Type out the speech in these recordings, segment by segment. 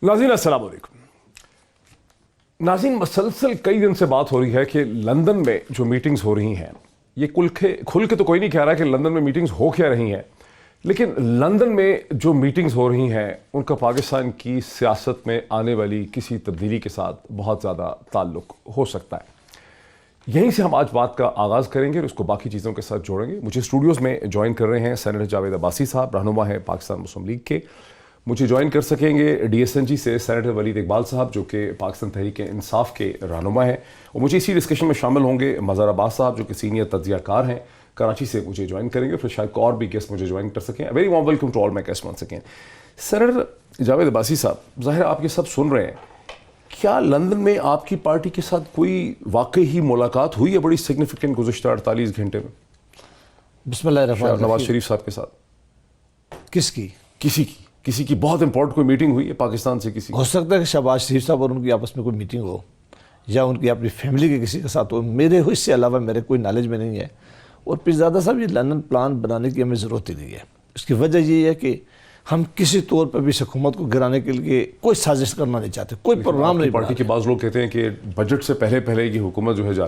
नाज़रीन अस्सलाम वालेकुम। नाज़रीन, मसलसल कई दिन से बात हो रही है कि लंदन में जो मीटिंग्स हो रही हैं, ये खुल के तो कोई नहीं कह रहा कि लंदन में मीटिंग्स हो क्या रही हैं, लेकिन लंदन में जो मीटिंग्स हो रही हैं उनका पाकिस्तान की सियासत में आने वाली किसी तब्दीली के साथ बहुत ज़्यादा ताल्लुक़ हो सकता है। यहीं से हम आज बात का आगाज़ करेंगे और उसको बाकी चीज़ों के साथ जोड़ेंगे। मुझे स्टूडियोज़ में ज्वाइन कर रहे हैं सेनेटर जावेद अब्बासी साहब, रहनुमा हैं पाकिस्तान मुस्लिम लीग के। मुझे ज्वाइन कर सकेंगे DSNG से सेनेटर वलीद इकबाल साहब, जो कि पाकिस्तान तहरीक इंसाफ के रहनुमा हैं, और मुझे इसी डिस्कशन में शामिल होंगे मज़हर अब्बास साहब, जो कि सीनियर तज्ज़ियाकार हैं, कराची से मुझे ज्वाइन करेंगे। फिर शायद और भी गेस्ट मुझे ज्वाइन कर सकें। Very warm welcome to all my guest once again. Senator Javed Abbasi sahab, ज़ाहिर आप ये सब सुन रहे हैं, क्या लंदन में आपकी पार्टी के साथ कोई वाकई ही मुलाकात हुई है बड़ी सिग्निफिकेंट गुज़श्ता 48 घंटे में? बिस्मिल्लाह नवाज शरीफ साहब के साथ किसी की बहुत इंपॉर्टेंट कोई मीटिंग हुई है पाकिस्तान से? किसी हो सकता है कि शहबाज शरीफ साहब और उनकी आपस में कोई मीटिंग हो, या उनकी अपनी फैमिली के किसी के साथ हो। मेरे इससे अलावा मेरे कोई नॉलेज में नहीं है। और पीरज़ादा साहब, ये लंदन प्लान बनाने की हमें ज़रूरत ही नहीं है। इसकी वजह ये है कि हम किसी तौर पर भी हुकूमत को गिराने के लिए कोई साजिश करना नहीं चाहते, कोई प्रोग्राम नहीं। पार्टी के बाज़ लोग कहते हैं कि बजट से पहले की हुकूमत जो है जा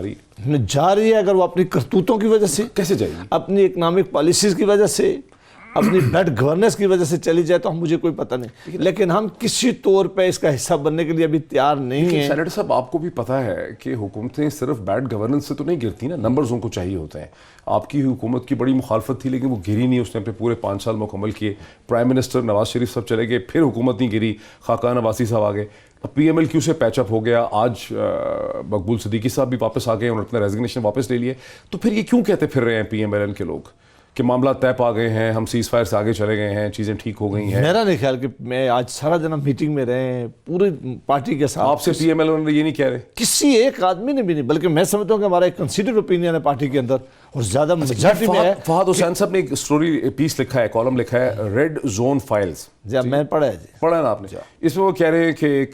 रही है। अगर वो अपनी करतूतों की वजह से, कैसे जाएगी? अपनी इकनॉमिक पॉलिसीज़ की वजह से, अपनी बैड गवर्नेंस की वजह से चली जाए तो मुझे कोई पता नहीं, लेकिन हम किसी तौर पे इसका हिस्सा बनने के लिए अभी तैयार नहीं है। सेनेटर साहब, आपको भी पता है कि हुकूमतें सिर्फ बैड गवर्नेंस से तो नहीं गिरती ना, नंबर्स उनको चाहिए होते हैं। आपकी हुकूमत की बड़ी मुखालफत थी, लेकिन वो गिरी नहीं। उसने अपने पूरे 5 साल मुकम्मल किए। प्राइम मिनिस्टर नवाज शरीफ साहब चले गए, फिर हुकूमत नहीं गिरी, खाकान अब्बासी साहब आ गए, PMLQ से पैचअप हो गया। आज मकबूल सिद्दीकी साहब भी वापस आ गए, उन्होंने अपना रेजिग्नेशन वापस ले लिए। तो फिर ये क्यों कहते फिर रहे हैं PMLN के लोग कि मामला तय पा गए हैं, हम सीज फायर से आगे चले गए हैं, चीज़ें ठीक हो गई हैं? मेरा नहीं ख्याल कि मैं आज सारा दिन मीटिंग में रहे हैं पूरी पार्टी के साथ। आपसे PMLN ये नहीं कह रहे? किसी एक आदमी ने भी नहीं, बल्कि मैं समझता हूँ कि हमारा एक कंसिडर्ड ओपिनियन है पार्टी के अंदर, और ज़्यादा मेजॉरिटी में है। फहद हुसैन साहब ने एक स्टोरी पीस लिखा है, कॉलम लिखा है, रेड जोन फाइल्स। मैं पढ़ा है ना आपने? इसमें वो कह रहे हैं कि एक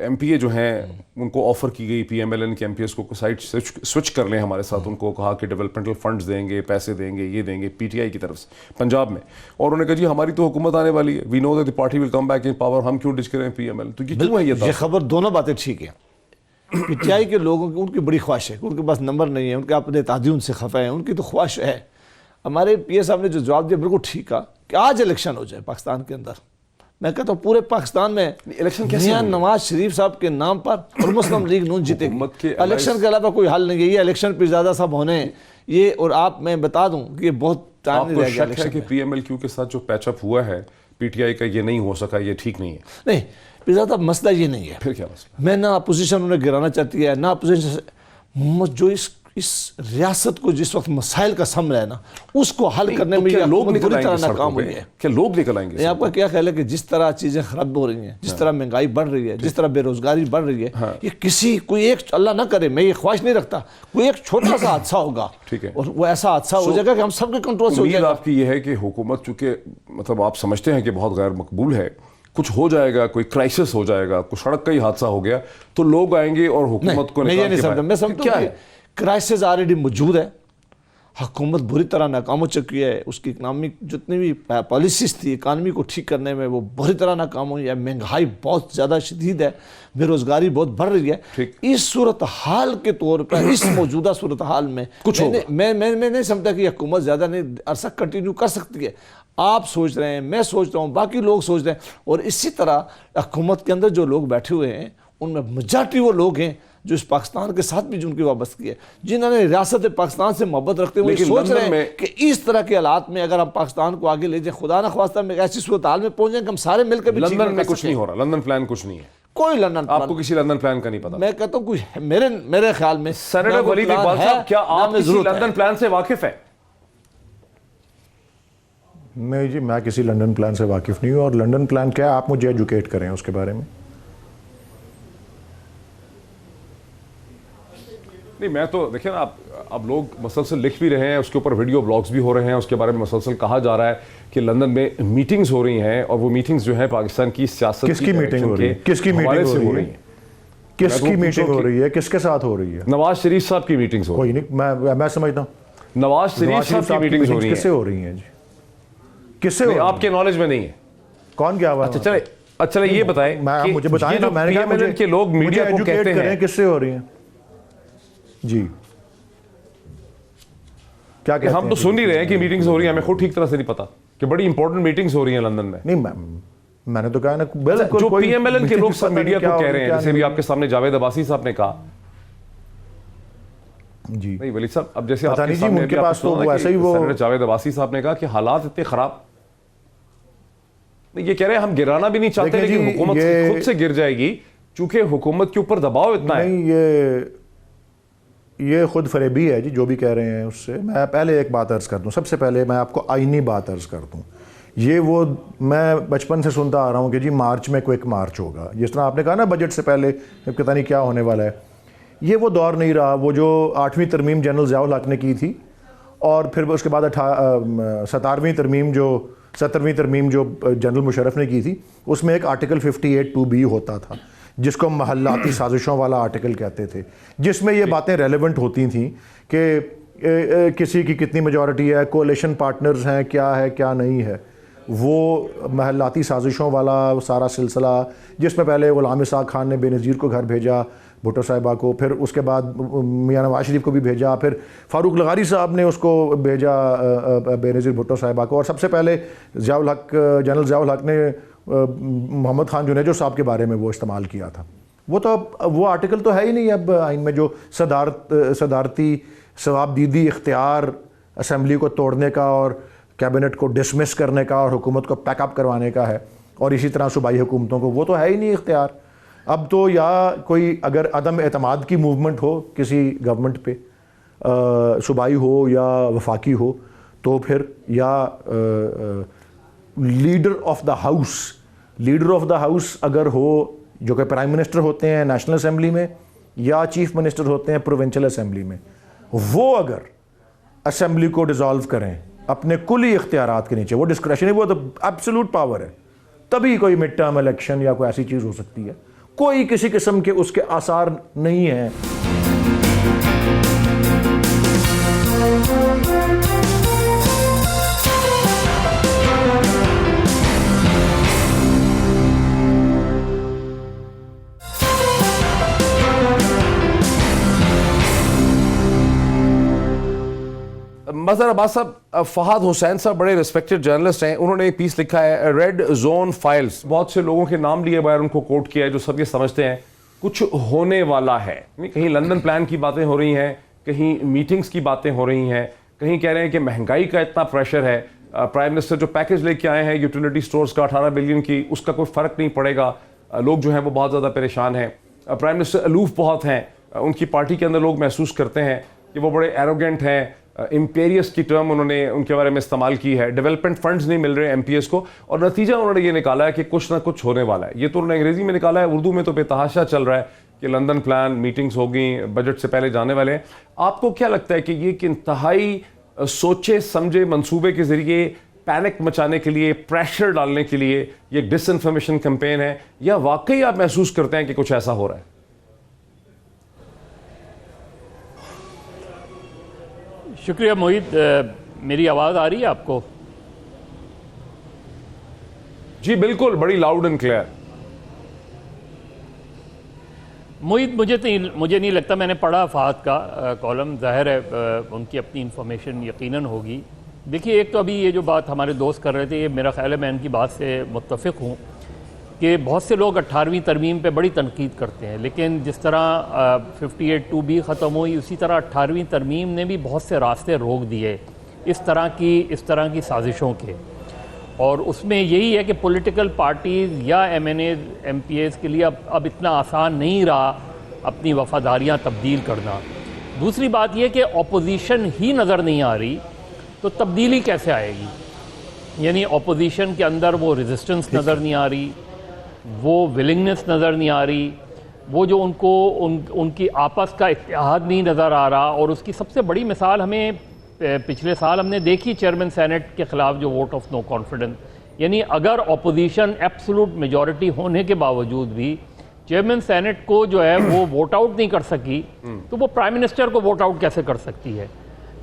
MPA जो हैं उनको ऑफर की गई PMLN के MPS को साइड स्विच कर लें हमारे साथ। उनको कहा कि डेवलपमेंटल फंड्स देंगे, पैसे देंगे, ये देंगे PTI की तरफ से पंजाब में। और उन्होंने कहा जी हमारी तो हुकूमत आने वाली है, we know that the party will come back in power, हम क्यों डिच करें PML? तो ये क्यों है? ये खबर दोनों बातें ठीक है। PTI के लोगों की उनकी बड़ी ख्वाहिश है, उनके पास नंबर नहीं है, उनके अपने तादी उनसे खफा है, उनकी तो ख्वाहिश है। हमारे PA साहब ने जो जवाब दिया बिल्कुल ठीक है कि आज इलेक्शन हो जाए पाकिस्तान के अंदर। मैं कहता हूँ पूरे पाकिस्तान में इलेक्शन कैसे? नवाज शरीफ साहब के नाम पर और मुस्लिम लीग नून जीतेगी। इलेक्शन के अलावा कोई हल नहीं है। ये इलेक्शन पीरज़ादा साहब होने ये, और आप मैं बता दूं कि बहुत टाइम नहीं रहेगा इलेक्शन कि PMLQ के साथ जो पैचअप हुआ है PTI का, ये नहीं हो सका, ये ठीक नहीं है? नहीं पीरज़ादा, मसला ये नहीं है। फिर क्या मसला? मैं ना अपोजिशन उन्हें गिराना चाहती है, ना अपोजिशन जो इस रियासत को जिस वक्त मसाइल का सामना है ना, उसको हल करने में लोग बुरी तरह नाकाम हुई है। क्या लोग निकल आएंगे? आपका क्या ख्याल है कि जिस तरह चीज़ें खराब हो रही हैं, जिस तरह महंगाई बढ़ रही है, जिस तरह बेरोजगारी बढ़ रही है, ये कोई एक, अल्लाह ना करे, मैं ये ख्वाहिश नहीं रखता, कोई एक छोटा सा हादसा होगा, ठीक है, और वो ऐसा हादसा हो जाएगा कि हम सबके कंट्रोल से हो जाएगा। आपकी ये है कि हुकूमत चूंकि मतलब आप समझते हैं कि बहुत गैर मकबूल है, कुछ हो जाएगा, कोई क्राइसिस हो जाएगा, कुछ सड़क का ही हादसा हो गया, तो लोग आएंगे और हुकूमत को नहीं समझता। मैं समझता क्या है, क्राइसिस ऑलरेडी मौजूद है, हुकूमत बुरी तरह नाकाम हो चुकी है, उसकी इकनॉमिक जितनी भी पॉलिसीज थी इकानमी को ठीक करने में वो बुरी तरह नाकाम हुई है, महंगाई बहुत ज़्यादा शदीद है, बेरोज़गारी बहुत बढ़ रही है। इस सूरत हाल के तौर पर, इस मौजूदा सूरत हाल में कुछ मैं नहीं समझता कि हुकूमत ज़्यादा नहीं अरसा कंटिन्यू कर सकती है। आप सोच रहे हैं, मैं सोच रहा हूँ, बाकी लोग सोच रहे हैं, और इसी तरह हुकूमत के अंदर जो लोग बैठे हुए हैं उनमें मेजॉरिटी वो लोग हैं जो इस पाकिस्तान के साथ भी जिनकी वाबस्तगी है, जिन्होंने रियासत पाकिस्तान से मोहब्बत रखते हुए सोच रहे हैं कि इस तरह के हालात में अगर हम पाकिस्तान को आगे ले जाए, खुदा न ख्वास्ता में ऐसी सूरत हाल में पहुंच जाए कि हम सारे मिलकर भी लंदन में कुछ नहीं हो रहा, लंदन प्लान कुछ नहीं है, कोई लंदन, आपको किसी लंदन प्लान का नहीं पता? मैं कहता हूँ कुछ मेरे ख्याल में। सेनेटर वलीद इकबाल साहब, क्या आप किसी लंदन प्लान से वाकिफ है? नहीं जी, मैं किसी लंदन प्लान से वाकिफ नहीं हूँ, और लंदन प्लान क्या है आप मुझे एजुकेट करें उसके बारे में। नहीं, मैं तो देखिए ना, आप लोग मसलसल लिख भी रहे हैं, उसके ऊपर वीडियो ब्लॉग्स भी हो रहे हैं, उसके बारे में मसलसल कहा जा रहा है कि लंदन में मीटिंग्स हो रही हैं, और वो मीटिंग्स जो है पाकिस्तान की सियासत किसकी मीटिंग हो रही है? किसकी मीटिंग हो रही है? किसकी मीटिंग हो रही है? किसके साथ हो रही है? नवाज शरीफ साहब की मीटिंग्स हो रही है। कोई नहीं, मैं समझता हूँ नवाज शरीफ साहब की मीटिंग्स हो रही है। किससे हो रही हैं जी? किससे? आपके नॉलेज में नहीं है? कौन गया हुआ? अच्छा चले, अच्छा ये बताएं कि मुझे बताएं ये ना, जो मैंने कहा PMLN के लोग मुझे मीडिया को educate कहते करें हैं किससे हो रही हैं जी, क्या कहते हम हैं तो सुन ही रहे हैं कि मीटिंग्स हो रही हैं, हमें खुद ठीक तरह से नहीं पता कि बड़ी इंपॉर्टेंट मीटिंग्स हो रही हैं लंदन में। नहीं मैंने तो कहा ना बिल्कुल जो कोई पीएमएलएन के लोग पता सब नहीं मीडिया क्या को हो कह रहा रहे हैं, क्या जैसे भी नहीं। आपके सामने जावेद अब्बासी साहब ने कहा जी नहीं वली साहब, अब जैसे पता आपके नहीं जी, सामने उनके अभी पास आपने तो सुना कि वैसे ही वो- सेनेटर जावेद अब्बासी साहब ने कहा कि हालात इतने खराब, नहीं ये कह रहे हैं हम गिराना भी नहीं चाहते देखिए लेकिन जी, हुकूमत ये- खुद से गिर जाएगी क्योंकि हुकूमत के ऊपर दबाव इतना है। नहीं ये खुद फरेबी है जी, जो भी कह रहे हैं उससे। मैं पहले एक बात अर्ज़ कर दूं, सबसे पहले मैं आपको आईनी बात अर्ज़ कर दूं। ये वो मैं बचपन से सुनता आ रहा हूँ कि जी मार्च में क्विक मार्च होगा, जिस तरह आपने कहा ना बजट से पहले पता नहीं क्या होने वाला है। ये वो दौर नहीं रहा, वो जो 8वीं तरमीम जनरल ज़ियाउल हक ने की थी और फिर उसके बाद 17वीं तरमीम जो 17वीं तरमीम जो जनरल मुशर्रफ ने की थी, उसमें एक आर्टिकल 58(2)B होता था जिसको महल्लाती साजिशों वाला आर्टिकल कहते थे, जिसमें ये बातें रेलेवेंट होती थी कि किसी की कितनी मेजॉरिटी है, कोalition पार्टनर्स हैं, क्या है क्या नहीं है। वो महल्लाती साजिशों वाला सारा सिलसिला, जिसमें पहले ग़ुलाम इसाक़ खान ने बेनज़ीर को घर भेजा, भुट्टो साहिबा को, फिर उसके बाद मियां नवाज शरीफ को भी भेजा, फिर फ़ारूक लगारी साहब ने उसको भेजा बेनज़ीर भुट्टो साहिबा को, और सबसे पहले ज़ियाउल हक जनरल ज़ियाउल हक ने मोहम्मद खान जुनेजो साहब के बारे में वो इस्तेमाल किया था। वो आर्टिकल तो है ही नहीं अब आइन में, जो सदारती सवाबदीदी इख्तियार असम्बली को तोड़ने का और कैबिनेट को डिसमिस करने का और हुकूमत को पैकअप करवाने का है, और इसी तरह सूबाई हुकूमतों को वो तो है ही नहीं इख्तियार। अब तो या कोई अगर अदम एतमाद की मूवमेंट हो किसी गवर्नमेंट पे, सूबाई हो या वफाकी हो, तो फिर या लीडर ऑफ द हाउस अगर हो, जो कि प्राइम मिनिस्टर होते हैं नेशनल असेंबली में, या चीफ मिनिस्टर होते हैं प्रोविंशियल असेंबली में, वो अगर असेंबली को डिसॉल्व करें अपने कुली इख्तियारात के नीचे, वो डिस्क्रेशनरी, वो तो एब्सोल्यूट पावर है, तभी कोई मिड टर्म इलेक्शन या कोई ऐसी चीज़ हो सकती है। कोई किसी किस्म के उसके आसार नहीं हैं। मज़हर अब्बास साहब, फहद हुसैन साहब बड़े रिस्पेक्टेड जर्नलिस्ट हैं, उन्होंने एक पीस लिखा है रेड जोन फाइल्स, बहुत से लोगों के नाम लिए बाहर उनको कोट किया है जो सब ये समझते हैं कुछ होने वाला है। कहीं लंदन प्लान की बातें हो रही हैं, कहीं मीटिंग्स की बातें हो रही हैं, कहीं कह रहे हैं कि महंगाई का इतना प्रेशर है, प्राइम मिनिस्टर जो पैकेज लेके आए हैं यूटिलिटी स्टोर्स का 18 बिलियन की, उसका कोई फ़र्क नहीं पड़ेगा, लोग जो हैं वो बहुत ज़्यादा परेशान हैं, प्राइम मिनिस्टर अलूफ बहुत हैं, उनकी पार्टी के अंदर लोग महसूस करते हैं कि वो बड़े एरोगेंट हैं, इम्पेरियस की टर्म उन्होंने उनके बारे में इस्तेमाल की है, डेवलपमेंट फंड्स नहीं मिल रहे एमपीएस को, और नतीजा उन्होंने ये निकाला है कि कुछ ना कुछ होने वाला है। ये तो उन्होंने अंग्रेजी में निकाला है, उर्दू में तो बेतहाशा चल रहा है कि लंदन प्लान, मीटिंग्स होगी, बजट से पहले जाने वाले हैं। आपको क्या लगता है कि ये एक इंतहाई सोचे समझे मंसूबे के जरिए पैनिक मचाने के लिए, प्रेशर डालने के लिए ये डिसइंफॉर्मेशन कैंपेन है, या वाकई आप महसूस करते हैं कि कुछ ऐसा हो रहा है? शुक्रिया मोहित, मेरी आवाज़ आ रही है आपको? जी बिल्कुल, बड़ी लाउड एंड क्लियर। मोहित, मुझे नहीं लगता, मैंने पढ़ा फहद का कॉलम, ज़ाहिर है उनकी अपनी इंफॉर्मेशन यकीनन होगी। देखिए, एक तो अभी ये जो बात हमारे दोस्त कर रहे थे, ये मेरा ख्याल है मैं इनकी बात से मुत्तफ़िक़ हूँ कि बहुत से लोग 18वीं तरमीम पे बड़ी तनकीद करते हैं, लेकिन जिस तरह 58(2)B ख़त्म हुई, उसी तरह 18वीं तरमीम ने भी बहुत से रास्ते रोक दिए इस तरह की साजिशों के, और उसमें यही है कि पॉलिटिकल पार्टीज़ या MNAs MPAs के लिए अब इतना आसान नहीं रहा अपनी वफ़ादारियाँ तब्दील करना। दूसरी बात यह कि अपोजिशन ही नज़र नहीं आ रही, तो तब्दीली कैसे आएगी? यानी अपोजिशन के अंदर वो रेजिस्टेंस नज़र नहीं आ रही, वो विलिंगनेस नज़र नहीं आ रही, वो जो उनकी आपस का इत्तेहाद नहीं नज़र आ रहा। और उसकी सबसे बड़ी मिसाल हमें पिछले साल हमने देखी, चेयरमैन सेनेट के ख़िलाफ़ जो वोट ऑफ नो कॉन्फिडेंस, यानी अगर अपोजिशन एब्सोल्यूट मेजॉरिटी होने के बावजूद भी चेयरमैन सेनेट को जो है वो वोट आउट नहीं कर सकी, तो वो प्राइम मिनिस्टर को वोट आउट कैसे कर सकती है?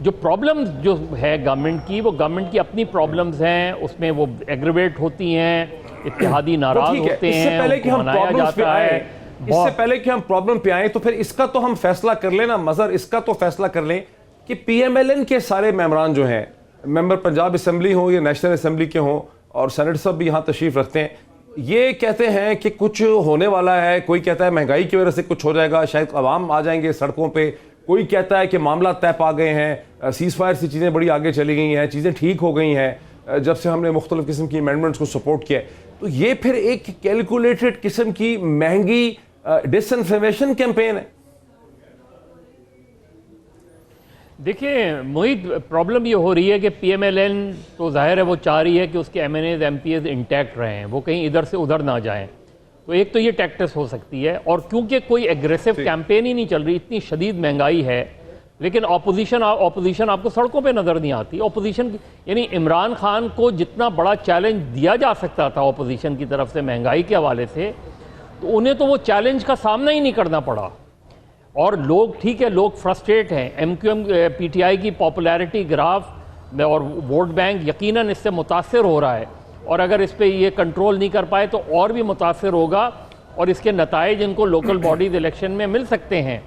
जो प्रॉब्लम्स जो है गवर्नमेंट की, वो गवर्नमेंट की अपनी प्रॉब्लम्स हैं, उसमें वो एग्रीवेट होती हैं, इत्तेहादी वो नाराज ठीक है। होते इससे हैं, पहले कि उनको हम मनाया प्रॉब्लम्स पे जाता आए, है। इससे पहले कि हम प्रॉब्लम पे आए, तो फिर इसका तो हम फैसला कर लें ना मजर, इसका तो फैसला कर लें कि पीएमएलएन के सारे मेंबरान जो हैं, मेंबर पंजाब असेंबली हो या नेशनल असेंबली के हों, और सेनेटर साहब भी यहाँ तशरीफ रखते हैं, ये कहते हैं कि कुछ होने वाला है। कोई कहता है महंगाई की वजह से कुछ हो जाएगा, शायद अवाम आ जाएंगे सड़कों पे। कोई कहता है कि मामला तय पा गए हैं, सीज फायर से चीज़ें बड़ी आगे चली गई हैं, चीज़ें ठीक हो गई हैं जब से हमने मुख्तलिफ किस्म की अमेंडमेंट्स को सपोर्ट किया है। तो ये फिर एक कैलकुलेटेड किस्म की महंगी डिसइंफॉर्मेशन कैंपेन है। देखिए मोहित, प्रॉब्लम ये हो रही है कि पीएमएलएन तो जाहिर है वो चाह रही है कि उसके एमएनएज एमपीएज इंटैक्ट रहें, वो कहीं इधर से उधर ना जाएं। तो एक तो ये टैक्टिस हो सकती है, और क्योंकि कोई एग्रेसिव कैंपेन ही नहीं चल रही, इतनी शदीद महंगाई है, लेकिन ऑपोजिशन आपको सड़कों पे नज़र नहीं आती। ऑपोजिशन यानी इमरान खान को जितना बड़ा चैलेंज दिया जा सकता था ऑपोजिशन की तरफ से महंगाई के हवाले से, तो उन्हें तो वो चैलेंज का सामना ही नहीं करना पड़ा। और लोग, ठीक है, लोग फ्रस्ट्रेट हैं। एमक्यूएम पीटीआई की पॉपुलैरिटी ग्राफ और वोट बैंक यकीनन इससे मुतासर हो रहा है, और अगर इस पर ये कंट्रोल नहीं कर पाए तो और भी मुतासर होगा, और इसके नताइज इनको लोकल बॉडीज इलेक्शन में मिल सकते हैं।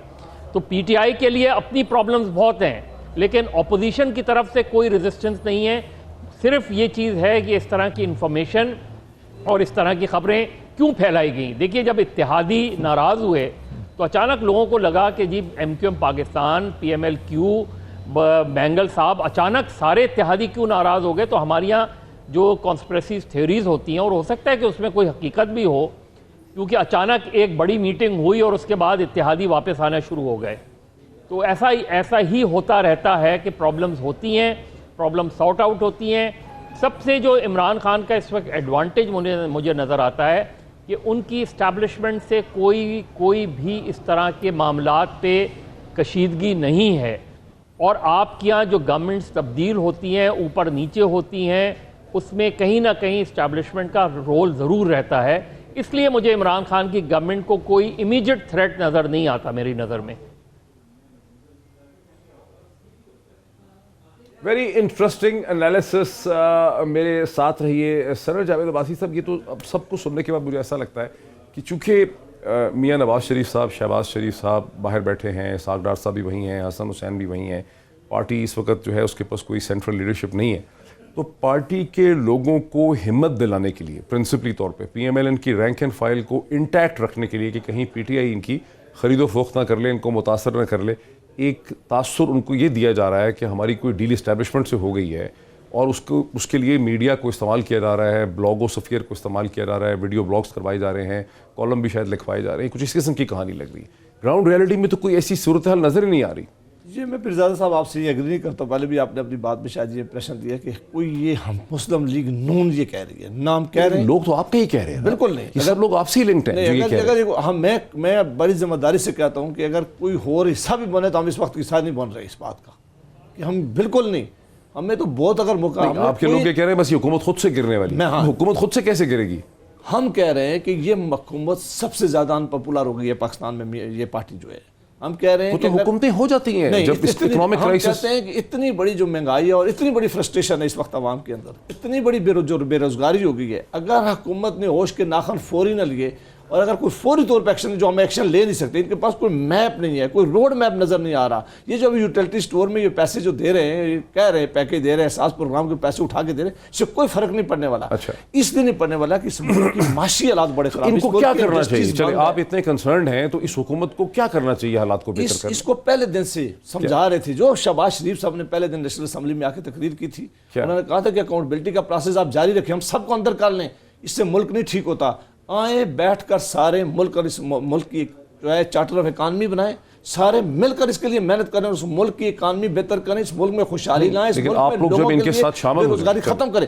तो पीटीआई के लिए अपनी प्रॉब्लम्स बहुत हैं, लेकिन अपोजिशन की तरफ से कोई रेजिस्टेंस नहीं है। सिर्फ ये चीज़ है कि इस तरह की इंफॉर्मेशन और इस तरह की खबरें क्यों फैलाई गई। देखिए, जब इत्तेहादी नाराज़ हुए तो अचानक लोगों को लगा कि जी एमक्यूएम पाकिस्तान, पीएमएलक्यू, बैंगल साहब, अचानक सारे इत्तेहादी क्यों नाराज़ हो गए। तो हमारे यहाँ जो कॉन्स्पिरेसी थ्योरीज होती हैं, और हो सकता है कि उसमें कोई हकीकत भी हो, क्योंकि अचानक एक बड़ी मीटिंग हुई और उसके बाद इत्तेहादी वापस आना शुरू हो गए। तो ऐसा ही होता रहता है कि प्रॉब्लम्स होती हैं, प्रॉब्लम सॉर्ट आउट होती हैं। सबसे जो इमरान खान का इस वक्त एडवांटेज मुझे नज़र आता है कि उनकी इस्टेब्लिशमेंट से कोई भी इस तरह के मामलात पे कशीदगी नहीं है। और आपके यहाँ जो गवर्नमेंट्स तब्दील होती हैं, ऊपर नीचे होती हैं, उसमें कहीं ना कहीं इस्टेब्लिशमेंट का रोल ज़रूर रहता है। इसलिए मुझे इमरान खान की गवर्नमेंट को कोई इमीडिएट थ्रेट नज़र नहीं आता मेरी नज़र में। Very interesting analysis. मेरे साथ रहिए सर जावेद अब्बासी साहब। ये तो अब सब कुछ सुनने के बाद मुझे ऐसा लगता है कि चूँकि मियां नवाज शरीफ साहब, शहबाज शरीफ साहब बाहर बैठे हैं, सागडार साहब भी वहीं हैं, हसन हुसैन भी वहीं हैं, पार्टी इस वक्त जो है उसके पास कोई सेंट्रल लीडरशिप नहीं है, तो पार्टी के लोगों को हिम्मत दिलाने के लिए प्रिंसिपली तौर पे पीएमएलएन की रैंक एंड फाइल को इंटैक्ट रखने के लिए कि कहीं पीटीआई इनकी खरीदो फरोख्त ना कर ले, इनको मुतासर ना कर ले, एक तासुर उनको ये दिया जा रहा है कि हमारी कोई डील इस्टेब्लिशमेंट से हो गई है, और उसके लिए मीडिया को इस्तेमाल किया जा रहा है, ब्लॉगोस्फीयर को इस्तेमाल किया जा रहा है, वीडियो ब्लॉग्स करवाए जा रहे हैं, कॉलम भी शायद लिखवाए जा रहे हैं, कुछ इस किस्म की कहानी लग रही है। ग्राउंड रियलिटी में तो कोई ऐसी सूरत हाल नज़र ही नहीं आ रही। ये मैं पिरजादा साहब आपसे ये एग्री नहीं करता। पहले भी आपने अपनी बात में शायद ये प्रश्न दिया कि कोई ये हम मुस्लिम लीग नून ये कह रही है, नाम कह रहे हैं, लोग तो आपके ही कह रहे हैं। बिल्कुल नहीं, ये सब लोग आपसे ही लिंक्ड हैं जो ये कह रहे हैं। अगर मैं बड़ी जिम्मेदारी से कहता हूँ कि अगर कोई और हिस्सा भी बने तो हम इस वक्त हिस्सा नहीं बन रहे इस बात का, कि हम बिल्कुल नहीं, हमें तो बहुत अगर मौका। आपके लोग ये कह रहे हैं बस ये हुकूमत खुद से गिरने वाली है। हुकूमत खुद से कैसे गिरेगी? हम कह रहे हैं कि ये हुकूमत सबसे ज्यादा अनपॉपुलर हो गई है पाकिस्तान में, ये पार्टी जो है। हम कह रहे हैं तो हुकूमतें हो जाती हैं जब इकोनॉमिक क्राइसिस। कहते हैं कि इतनी बड़ी जो महंगाई है और इतनी बड़ी फ्रस्ट्रेशन है इस वक्त आवाम के अंदर, इतनी बड़ी बेरोजगारी हो गई है, अगर हुकूमत ने होश के नाखन फौरी न लिए और अगर कोई फौरी तौर पर एक्शन, जो हम एक्शन ले नहीं सकते, इनके पास कोई मैप नहीं है, कोई रोड मैप नजर नहीं आ रहा। ये जो अभी यूटिलिटी स्टोर में ये पैसे जो दे रहे हैं, कह रहे हैं पैकेज दे रहे हैं, सास प्रोग्राम के पैसे उठा के दे रहे हैं, इससे कोई फर्क नहीं पड़ने वाला। अच्छा, इसलिए नहीं पड़ने वाला कि मुल्क की माशी हालात बड़े खराब। इनको क्या करना चाहिए? चलिए, आप इतने कंसर्न हैं तो इस हुकूमत को क्या करना चाहिए हालात को बेहतर करने? इसको पहले दिन से समझा रहे थे, जो शहबाज शरीफ साहब ने पहले दिन नेशनल असेंबली में आके तकरीर की थी, उन्होंने कहा था कि अकाउंटेबिलिटी का प्रोसेस आप जारी रखें, हम सबको अंदर कर लें, इससे मुल्क नहीं ठीक होता। आए बैठकर सारे मुल्क और इस मुल्क की जो है चार्टर ऑफ इकानमी बनाएं, सारे मिलकर इसके लिए मेहनत करें, उस मुल्क की इकानमी बेहतर करें, इस मुल्क में खुशहाली लाएं, इस मुल्क में लोगों के लिए बेरोजगारी खत्म करें।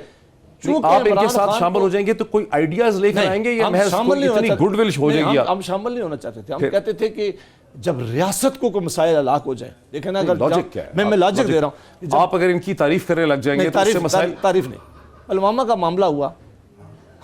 आप इनके साथ शामिल हो जाएंगे तो कोई आइडियाज लेकर आएंगे या इतनी गुडविल हो जाएगी? हम शामिल नहीं होना चाहते थे। हम कहते थे कि जब रियासत को कोई मसाइल हलाक हो जाए, देखें ना, अगर लॉजिक क्या है? मैं लॉजिक दे रहा हूँ, आप अगर इनकी तारीफ करने लग जाएंगे तो उससे मसाइल। तारीफ नहीं, पुलवामा का मामला हुआ,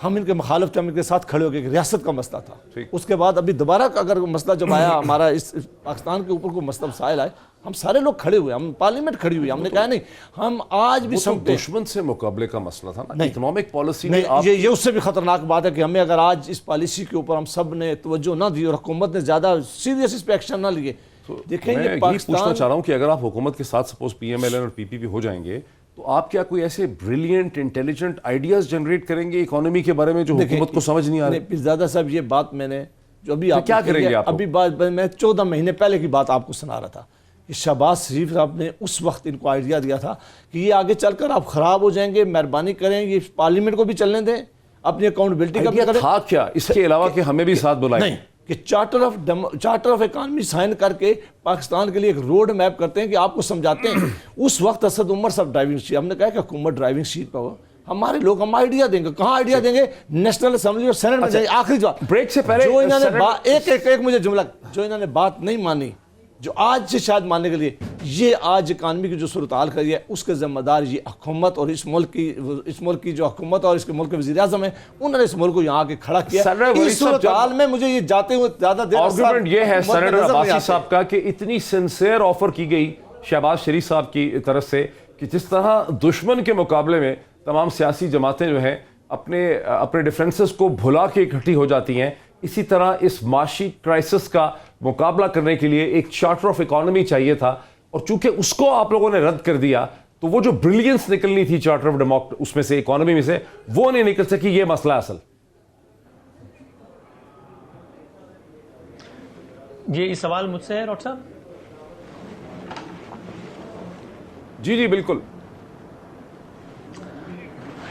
हम इनके मुखालिफ थे, हम इनके साथ खड़े हो गए, रियासत का मसला था। उसके बाद अभी दोबारा अगर मसला जब आया हमारा, इस पाकिस्तान के ऊपर कोई मसला मसाइल आए, हम सारे लोग खड़े हुए, हम पार्लियामेंट खड़ी हुई, हमने कहा नहीं हम आज भी वो तो समझते दुश्मन से मुकाबले का मसला था ना, नहीं। इकोनॉमिक पॉलिसी में नहीं, आप ये उससे भी खतरनाक बात है कि हमें अगर आज इस पॉलिसी के ऊपर हम सब ने तवज्जो ना दी और हुकूमत ने ज़्यादा सीरियस इस पर एक्शन ना लिए, देखें मैं ये यही पूछना पाकिस्तान चाह रहा हूं कि अगर आप हुकूमत के साथ सपोज पीएमएलएन और पीपीपी हो जाएंगे तो आप क्या कोई ऐसे ब्रिलियंट इंटेलिजेंट आइडियाज जनरेट करेंगे इकोनॉमी के बारे में जो हुकूमत को समझ नहीं आ रहे? पिरज़ादा साहब ये बात मैंने जो अभी आप क्या करेंगे आप? अभी बात मैं 14 महीने पहले की बात आपको सुना रहा था कि शहबाज शरीफ साहब ने उस वक्त इनको आइडिया दिया था कि ये आगे चलकर आप खराब हो जाएंगे, मेहरबानी करें ये पार्लियामेंट को भी चलने दें, अपनी अकाउंटेबिलिटी का भी आइडिया करें। था क्या इसके अलावा कि हमें भी साथ बुलाएं? नहीं, कि चार्टर ऑफ इकॉनमी साइन करके पाकिस्तान के लिए एक रोड मैप करते हैं कि आपको समझाते हैं। उस वक्त असद उमर साहब ड्राइविंग सीट, हमने कहा कि हुकूमत ड्राइविंग सीट पर हो, हमारे लोग हम आइडिया देंगे, कहाँ आइडिया देंगे? नेशनल असेंबली और सेनेट में जाएंगे। आखिरी जवाब ब्रेक से पहले जो इन्होंने एक मुझे जुमला, जो इन्होंने बात नहीं मानी, जो आज से शायद मानने के लिए, ये आज इकानमी की जो सूरत हाल करी है उसके जिम्मेदार ये हुकूमत और इस मुल्क की जो हुकूमत और इसके मुल्क के वज़ीर आज़म है, उन्होंने इस मुल्क को यहाँ आके खड़ा किया। इस सूरत हाल में मुझे ये जाते हुए ज़्यादा देर आर्गुमेंट ये है सेनेटर अब्बासी साहब का कि इतनी सिंसियर ऑफर की गई शहबाज शरीफ साहब की तरफ से कि जिस तरह दुश्मन के मुकाबले में तमाम सियासी जमातें जो हैं अपने डिफरेंसेस को भुला के इकट्ठी हो जाती हैं, इसी तरह इस माशी क्राइसिस का मुकाबला करने के लिए एक चार्टर ऑफ इकोनॉमी चाहिए था और चूंकि उसको आप लोगों ने रद्द कर दिया तो वो जो ब्रिलियंस निकलनी थी चार्टर ऑफ डेमोक्रेसी उसमें से, इकोनॉमी में से, वो नहीं निकल सकी। ये मसला है असल। ये सवाल मुझसे है डॉक्टर साहब? जी जी बिल्कुल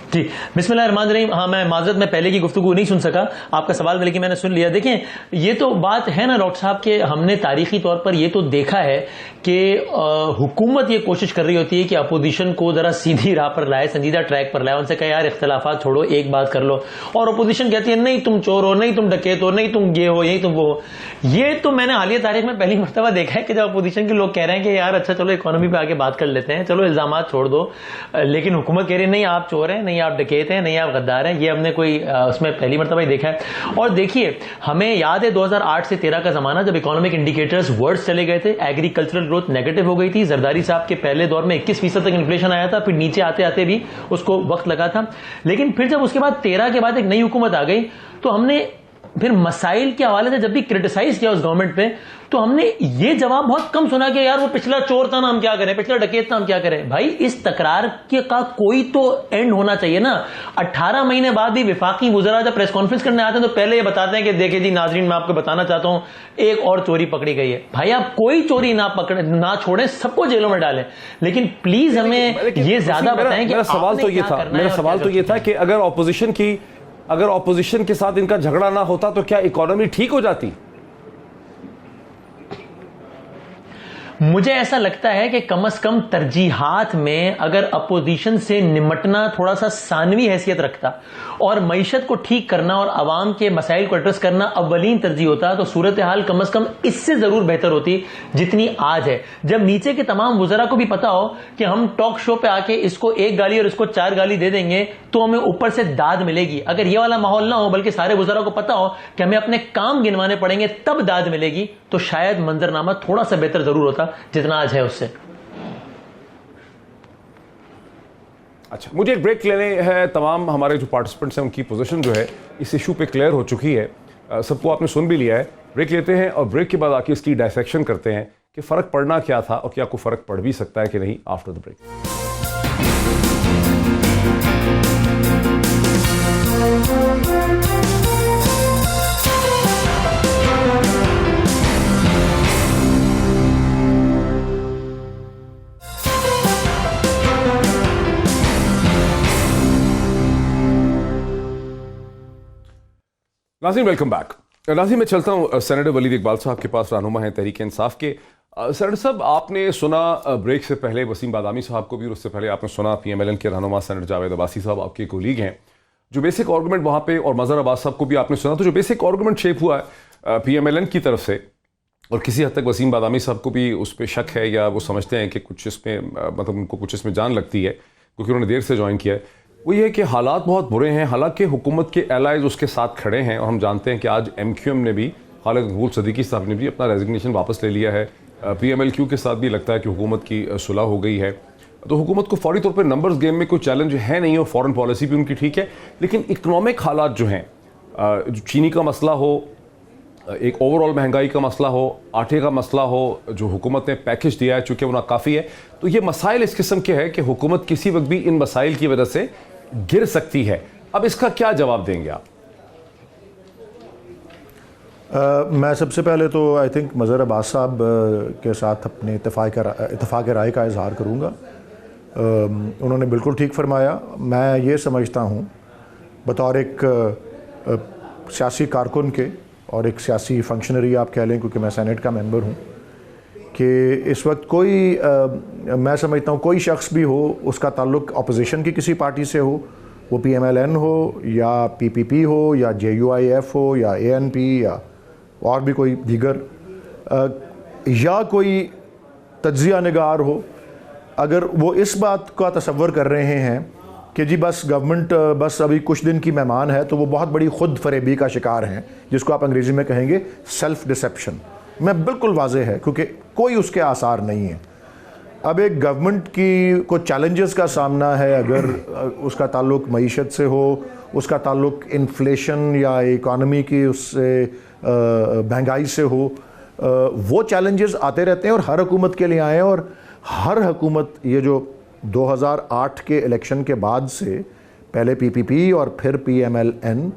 जी, बिस्मिल्लाहिर्रहमानिर्रहीम। हाँ, मैं माजरत में पहले की गुफ्तगू नहीं सुन सका आपका सवाल, लेकिन मैंने सुन लिया। देखें, ये तो बात है ना डॉक्टर साहब के हमने तारीखी तौर पर ये तो देखा है कि हुकूमत ये कोशिश कर रही होती है कि अपोजिशन को जरा सीधी राह पर लाए, संजीदा ट्रैक पर लाए, उनसे कहे यार इख्तलाफात छोड़ो, एक बात कर लो, और अपोजिशन कहती है नहीं तुम चोर हो, नहीं तुम डकैत हो, नहीं तुम ये हो, यही तुम वो हो। ये तो मैंने हालिया तारीख में पहली मरतबा देखा है कि जब अपोजिशन के लोग कह रहे हैं कि यार अच्छा चलो इकोनॉमी पे आके बात कर लेते हैं, चलो इल्जामात छोड़ दो, लेकिन हुकूमत कह रही है नहीं आप चोर हैं, नहीं आप डकैत हैं, नहीं आप गद्दार हैं। ये हमने कोई उसमें पहली मरतबा ही देखा है। और देखिए, हमें याद है 2008 से 13 का जमाना जब इकोनॉमिक इंडिकेटर्स वर्ड्स चले गए थे, एग्रीकल्चरल ग्रोथ नेगेटिव हो गई थी, जरदारी साहब के पहले दौर में 21% तक इन्फ्लेशन आया था, फिर नीचे आते आते भी उसको वक्त लगा था। लेकिन फिर जब उसके बाद 13 के बाद एक नई हुकूमत आ गई तो हमने फिर मसाइल के हवाले से जब भी क्रिटिसाइज किया उस गवर्नमेंट पे, तो हमने ये जवाब बहुत कम सुना कि यार वो पिछला चोर था ना हम क्या करें, पिछला डकैत था हम क्या करें। भाई इस तकरार के का कोई तो एंड होना चाहिए ना। 18 महीने बाद भी विफाकी वुज़रा जब प्रेस कॉन्फ्रेंस करने आते हैं तो पहले ये बताते हैं कि देखिए जी नाजरीन मैं आपको बताना चाहता हूं एक और चोरी पकड़ी गई है। भाई आप कोई चोरी ना छोड़ें, सबको जेलों में डालें, लेकिन प्लीज हमें ये ज्यादा बताएं कि मेरा सवाल तो ये था कि अगर ऑपोजिशन के साथ इनका झगड़ा ना होता तो क्या इकोनॉमी ठीक हो जाती? मुझे ऐसा लगता है कि कम से कम तरजीहात में अगर अपोजिशन से निमटना थोड़ा सा सानवी हैसियत रखता और मईशत को ठीक करना और आवाम के मसाइल को एड्रेस करना अव्वलीन तरजीह होता तो सूरत हाल कम से कम इससे जरूर बेहतर होती जितनी आज है। जब नीचे के तमाम वुज़रा को भी पता हो कि हम टॉक शो पे आके इसको एक गाली और इसको 4 गाली दे देंगे तो हमें ऊपर से दाद मिलेगी। अगर ये वाला माहौल ना हो बल्कि सारे वुज़रा को पता हो कि हमें अपने काम गिनवाने पड़ेंगे तब दाद मिलेगी, तो शायद मंजरनामा थोड़ा सा बेहतर जरूर होता जितना आज है उससे। अच्छा, मुझे एक ब्रेक लेने हैं। तमाम हमारे जो पार्टिसिपेंट्स हैं उनकी पोजीशन जो है इस इशू पे क्लियर हो चुकी है, सबको आपने सुन भी लिया है। ब्रेक लेते हैं और ब्रेक के बाद आके इसकी डायसेक्शन करते हैं कि फ़र्क पड़ना क्या था और क्या कोई फ़र्क पड़ भी सकता है कि नहीं आफ्टर द ब्रेक। नाज़रीन वेलकम बैक। नाज़रीन मैं चलता हूँ सेनेटर वलीद इकबाल साहब के पास, रहनुमा हैं तहरीक इंसाफ के। सेनेटर साहब, आपने सुना ब्रेक से पहले वसीम बादामी साहब को भी, और उससे पहले आपने सुना पीएमएलएन के रहनुमा सेनेटर जावेद अब्बासी साहब आपके कोलीग हैं, जो बेसिक आर्गूमेंट वहाँ पे, और मज़हर अब्बास साहब को भी आपने सुना। तो जो बेसिक आर्गूमेंट शेप हुआ है पीएमएलएन की तरफ से, और किसी हद तक वसीम बादामी साहब को भी उस पर शक है या वो समझते हैं कि कुछ इसमें मतलब उनको कुछ इसमें जान लगती है क्योंकि उन्होंने देर से ज्वाइन किया है, वो ये है कि हालात बहुत बुरे हैं। हालांकि हुकूमत के एलाइज उसके साथ खड़े हैं और हम जानते हैं कि आज एमक्यूएम ने भी, खालिद मकबूल सदीकी साहब ने भी अपना रेजिग्नेशन वापस ले लिया है, PMLQ के साथ भी लगता है कि हुकूमत की सुलह हो गई है, तो हुकूमत को फौरी तौर पर नंबर्स गेम में कोई चैलेंज है नहीं, और फॉरेन पॉलिसी भी उनकी ठीक है, लेकिन इकोनॉमिक हालात जो हैं, जो चीनी का मसला हो, एक ओवरऑल महंगाई का मसला हो, आटे का मसला हो, जो हुकूमत ने पैकेज दिया है चूँकि वो नाकाफ़ी है, तो ये मसाइल इस किस्म के हैं कि हुकूमत किसी वक्त भी इन मसाइल की वजह से गिर सकती है। अब इसका क्या जवाब देंगे आप? मैं सबसे पहले तो आई थिंक मज़हर अब्बास साहब के साथ अपने इत्तेफाक राय का इजहार करूँगा। उन्होंने बिल्कुल ठीक फरमाया। मैं ये समझता हूँ बतौर एक सियासी कारकुन के और एक सियासी फंक्शनरी आप कह लें, क्योंकि मैं सेनेट का मेंबर हूँ, कि इस वक्त कोई मैं समझता हूँ कोई शख्स भी हो, उसका ताल्लुक़ अपोजिशन की किसी पार्टी से हो, वो PMLN हो या PPP हो या JUIF हो या ANP या और भी कोई दीगर, या कोई तज्ज़िया निगार हो, अगर वो इस बात का तसव्वुर कर रहे हैं कि जी बस गवर्नमेंट बस अभी कुछ दिन की मेहमान है, तो वो बहुत बड़ी खुद फरेबी का शिकार हैं, जिसको आप अंग्रेज़ी में कहेंगे सेल्फ डिसेप्शन। मैं बिल्कुल वाज़ेह है, क्योंकि कोई उसके आसार नहीं है। अब एक गवर्नमेंट की को चैलेंजेस का सामना है, अगर उसका ताल्लुक़ मईशत से हो, उसका ताल्लुक़ इन्फ्लेशन या इकानमी की उससे महंगाई से हो, वो चैलेंजेस आते रहते हैं और हर हुकूमत के लिए आए हैं। और हर हुकूमत, ये जो 2008 के इलेक्शन के बाद से पहले PPP और फिर PMLN,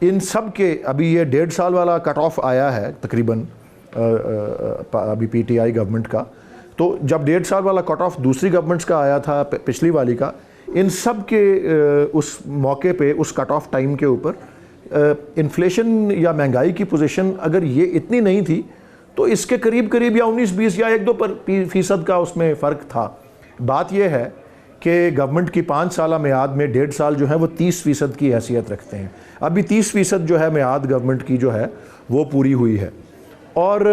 इन सब के अभी ये 1.5 साल वाला कट ऑफ आया है तकरीबन अभी PTI गवर्नमेंट का, तो जब 1.5 साल वाला कट ऑफ दूसरी गवर्नमेंट्स का आया था, पिछली वाली का, इन सब के उस मौके पे, उस कट ऑफ टाइम के ऊपर इन्फ्लेशन या महंगाई की पोजीशन अगर ये इतनी नहीं थी, तो इसके करीब करीब या 19-20 या 1-2% का उसमें फ़र्क था। बात यह है कि गवर्नमेंट की 5 साल मियाद में 1.5 साल जो है वो 30% की हैसियत रखते हैं। अभी 30% जो है मियाद गवर्नमेंट की जो है वो पूरी हुई है। और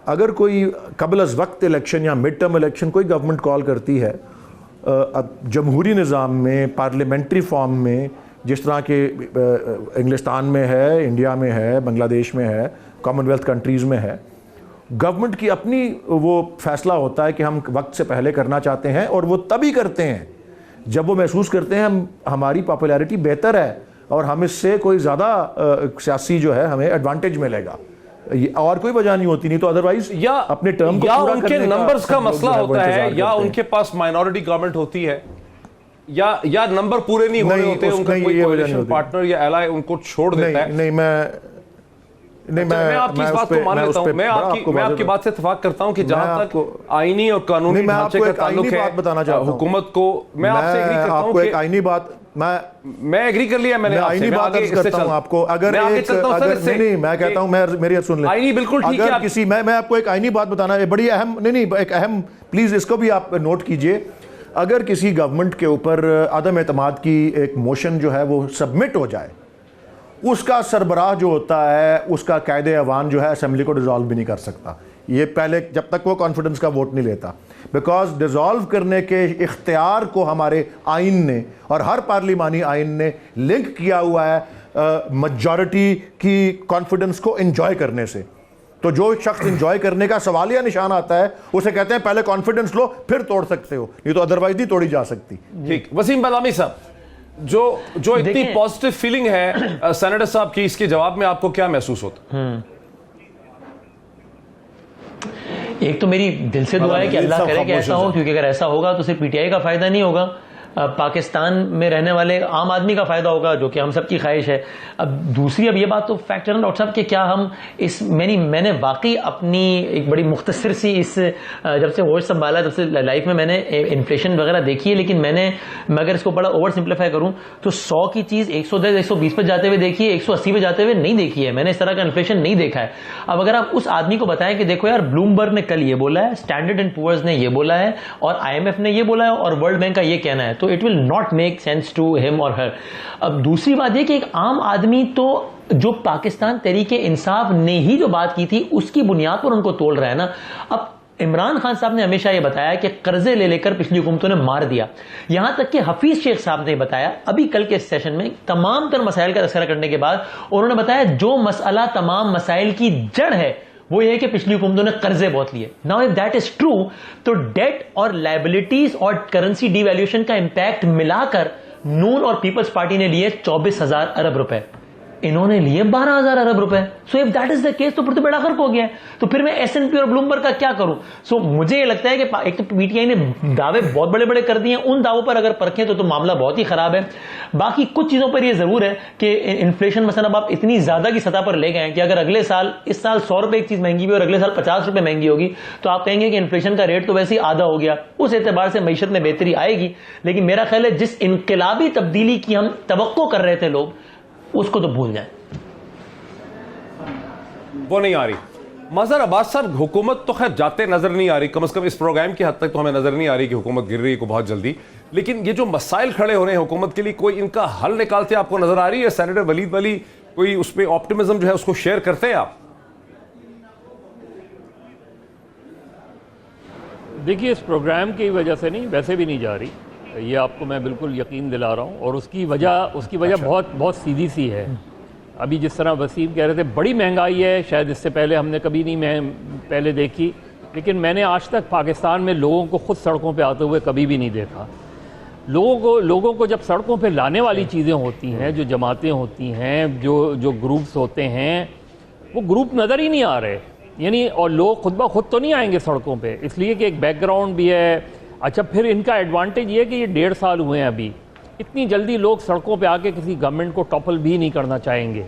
अगर कोई कबल अज़ वक्त इलेक्शन या मिड टर्म इलेक्शन कोई गवर्नमेंट कॉल करती है, अब जमहूरी निज़ाम में, पार्लियामेंट्री फॉर्म में, जिस तरह के इंग्लिस्तान में है, इंडिया में है, बांग्लादेश में है, कॉमनवेल्थ कंट्रीज़ में है, गवर्नमेंट की अपनी वो फैसला होता है कि हम वक्त से पहले करना चाहते हैं, और वो तभी करते हैं जब वो महसूस करते हैं हमारी पॉपुलैरिटी बेहतर है और हम इससे कोई ज़्यादा सियासी जो है हमें एडवांटेज मिलेगा। और कोई वजह नहीं होती, नहीं तो अदरवाइज या अपने टर्म को या पूरा उनके करने नंबर्स का मसला होता है, या करते हैं। उनके पास माइनॉरिटी गवर्नमेंट होती है, या नंबर पूरे नहीं हो रहे होते, उनका कोई कोalition पार्टनर या एलाय उनको छोड़ देता है। नहीं, मैं आपकी इस बात को मान लेता हूं। मैं आपकी बात से इत्तेफाक करता हूं कि जहां तक आईनी और कानूनी ढांचे का ताल्लुक है हुकूमत को, मैं आपसे एग्री करता हूं कि आईनी बात मैं एग्री कर लिया मैंने, आईनी बात करता हूं आपको। अगर नहीं, मैं कहता हूं, मैं मेरी सुन ले, आईनी बिल्कुल ठीक है। अगर किसी मैं आपको एक आईनी बात बताना है, बड़ी अहम, नहीं एक अहम, प्लीज इसको भी आप नोट कीजिए। अगर किसी गवर्नमेंट के ऊपर अदम एतमाद की एक मोशन जो है वो सबमिट हो जाए, उसका सरबराह जो होता है, उसका कायदे अवान जो है असेंबली को डिसॉल्व भी नहीं कर सकता, ये पहले जब तक वो कॉन्फिडेंस का वोट नहीं लेता, बिकॉज डिसॉल्व करने के इख्तियार को हमारे आइन ने और हर पार्लिमानी आइन ने लिंक किया हुआ है मेजॉरिटी की कॉन्फिडेंस को एंजॉय करने से। तो जो शख्स एंजॉय करने का सवालिया निशान आता है, उसे कहते हैं पहले कॉन्फिडेंस लो फिर तोड़ सकते हो, नहीं तो अदरवाइज नहीं तोड़ी जा सकती। ठीक, वसीम बदामी साहब, जो इतनी पॉजिटिव फीलिंग है सेनेटर साहब की, इसके जवाब में आपको क्या महसूस होता? एक तो मेरी दिल से दुआ है कि अल्लाह करे कि ऐसा हो, क्योंकि अगर ऐसा होगा तो सिर्फ PTI का फायदा नहीं होगा, पाकिस्तान में रहने वाले आम आदमी का फायदा होगा, जो कि हम सबकी ख्वाहिश है। अब दूसरी, अब ये बात तो फैक्ट है ना डॉक्टर साहब कि क्या हम इस मैंने वाकई अपनी एक बड़ी मुख्तसर सी इस जब से होश संभाला तब से लाइफ में मैंने इन्फ्लेशन वगैरह देखी है, लेकिन मैं अगर इसको बड़ा ओवर सिंप्लीफाई करूं तो 100 की चीज 110 120 पर जाते हुए देखी है, 180 पे जाते हुए नहीं देखी है। मैंने इस तरह का इन्फ्लेशन नहीं देखा है। अब अगर आप उस आदमी को बताएं कि देखो यार, ब्लूमबर्ग ने कल ये बोला है, स्टैंडर्ड एंड पुअर्स ने ये बोला है, और IMF ने ये बोला है, और वर्ल्ड बैंक का ये कहना है, तो it will not make sense to him और हर। अब दूसरी बात यह कि एक आम आदमी तो जो पाकिस्तान तहरीके इंसाफ ने ही जो बात की थी उसकी बुनियाद पर उनको तोड़ रहा है ना। अब इमरान खान साहब ने हमेशा यह बताया कि कर्जे ले लेकर पिछली हुकूमतों ने मार दिया, यहां तक कि हफीज शेख साहब ने बताया अभी कल के सेशन में तमाम तर मसाइल का तज़किरा करने के बाद, उन्होंने बताया जो मसला तमाम मसाइल की जड़ है वो ये है कि पिछली हुकूमतों ने कर्जे बहुत लिए। Now if that is true, तो डेट और लायबिलिटीज और करेंसी डिवैल्यूएशन का इंपैक्ट मिलाकर नून और पीपल्स पार्टी ने लिए 24,000 अरब रुपए, इन्होंने लिए 12,000 अरब रुपए। So if that is the case, तो फिर तो बेड़ा गर्क हो गया है। तो फिर मैं एसएनपी और ब्लूमबर्ग का क्या करूं? सो मुझे ये लगता है कि एक तो पीटीआई ने दावे बहुत बड़े बड़े कर दिए, उन दावों पर अगर परखें तो मामला बहुत ही खराब है। बाकी कुछ चीजों पर यह जरूर है कि इन्फ्लेशन मसलन अब आप इतनी ज्यादा की सतह पर ले गए हैं कि अगर अगले साल, इस साल 100 रुपए एक चीज महंगी भी और अगले साल 50 रुपए महंगी होगी, तो आप कहेंगे कि इन्फ्लेशन का रेट तो वैसे ही आधा हो गया। उस एतबार से मईशत में बेहतरी आएगी, लेकिन मेरा ख्याल है जिस इनकलाबी तब्दीली की हम तवक्को कर रहे थे लोग, उसको तो भूल जाए, वो नहीं आ रही। मजहर अब्बास साहब, हुकूमत तो खैर जाते नजर नहीं आ रही, कम से कम इस प्रोग्राम की हद तक तो हमें नजर नहीं आ रही कि हुकूमत गिर रही है को बहुत जल्दी। लेकिन ये जो मसाइल खड़े हो रहे हैं हुकूमत के लिए, कोई इनका हल निकालते आपको नजर आ रही है? सेनेटर वलीद वली कोई उस पर ऑप्टिमिज्म जो है उसको शेयर करते हैं आप? देखिए, इस प्रोग्राम की वजह से नहीं, वैसे भी नहीं जा रही, ये आपको मैं बिल्कुल यकीन दिला रहा हूँ। और उसकी वजह बहुत सीधी सी है। अभी जिस तरह वसीम कह रहे थे, बड़ी महंगाई है, शायद इससे पहले हमने कभी नहीं पहले देखी, लेकिन मैंने आज तक पाकिस्तान में लोगों को खुद सड़कों पे आते हुए कभी भी नहीं देखा। लोगों को जब सड़कों पे लाने वाली चीज़ें होती हैं, जो जमातें होती हैं, जो ग्रुप्स होते हैं, वो ग्रुप नज़र ही नहीं आ रहे। यानी और लोग खुद ब खुद तो नहीं आएंगे सड़कों पे, इसलिए कि एक बैकग्राउंड भी है। अच्छा, फिर इनका एडवांटेज ये है कि ये 1.5 साल हुए हैं अभी, इतनी जल्दी लोग सड़कों पे आके किसी गवर्नमेंट को टॉपल भी नहीं करना चाहेंगे।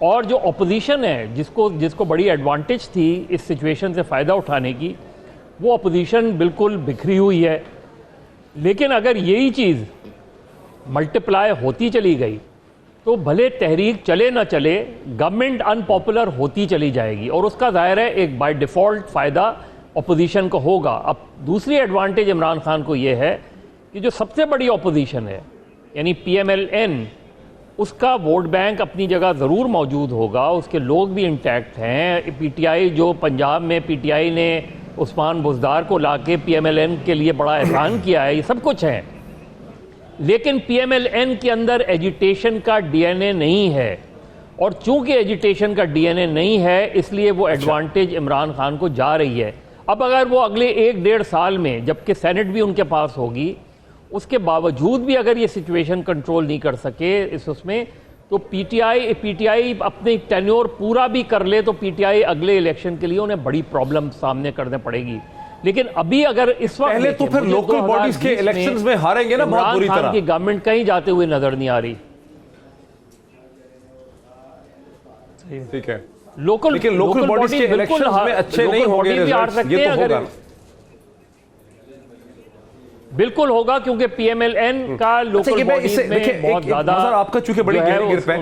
और जो अपोजिशन है, जिसको बड़ी एडवांटेज थी इस सिचुएशन से फ़ायदा उठाने की, वो अपोजिशन बिल्कुल बिखरी हुई है। लेकिन अगर यही चीज़ मल्टीप्लाई होती चली गई तो भले तहरीक चले ना चले, गवर्नमेंट अनपॉपुलर होती चली जाएगी और उसका ज़ाहिर है एक बाय डिफ़ॉल्ट फ़ायदा अपोजिशन को होगा। अब दूसरी एडवांटेज इमरान खान को ये है कि जो सबसे बड़ी अपोजिशन है यानी PMLN, उसका वोट बैंक अपनी जगह ज़रूर मौजूद होगा, उसके लोग भी इंटैक्ट हैं। PTI, जो पंजाब में PTI ने उस्मान बुज़दार को लाके PMLN के लिए बड़ा एहसान किया है, ये सब कुछ है। लेकिन PMLN के अंदर एजिटेशन का DNA नहीं है, और चूंकि एजिटेशन का DNA नहीं है, इसलिए वो एडवांटेज इमरान खान को जा रही है। अब अगर वो अगले 1-1.5 साल में, जबकि सेनेट भी उनके पास होगी, उसके बावजूद भी अगर ये सिचुएशन कंट्रोल नहीं कर सके उसमें, तो PTI अपने टेन्योर पूरा भी कर ले तो PTI अगले इलेक्शन के लिए उन्हें बड़ी प्रॉब्लम सामने करने पड़ेगी। लेकिन अभी अगर इस वक्त पहले तो फिर लोकल बॉडीज के इलेक्शंस में हारेंगे ना बहुत बुरी तरह। की गवर्नमेंट कहीं जाते हुए नजर नहीं आ रही। ठीक है, लेकिन लोकल बॉडीज के इलेक्शंस में अच्छे नहीं होंगे रिजल्ट्स, ये तो होगा, बिल्कुल होगा, क्योंकि PMLN का लोकल बॉडीज में बहुत ज्यादा, आपका चूंकि बड़ी गहरी गिरफ्त है।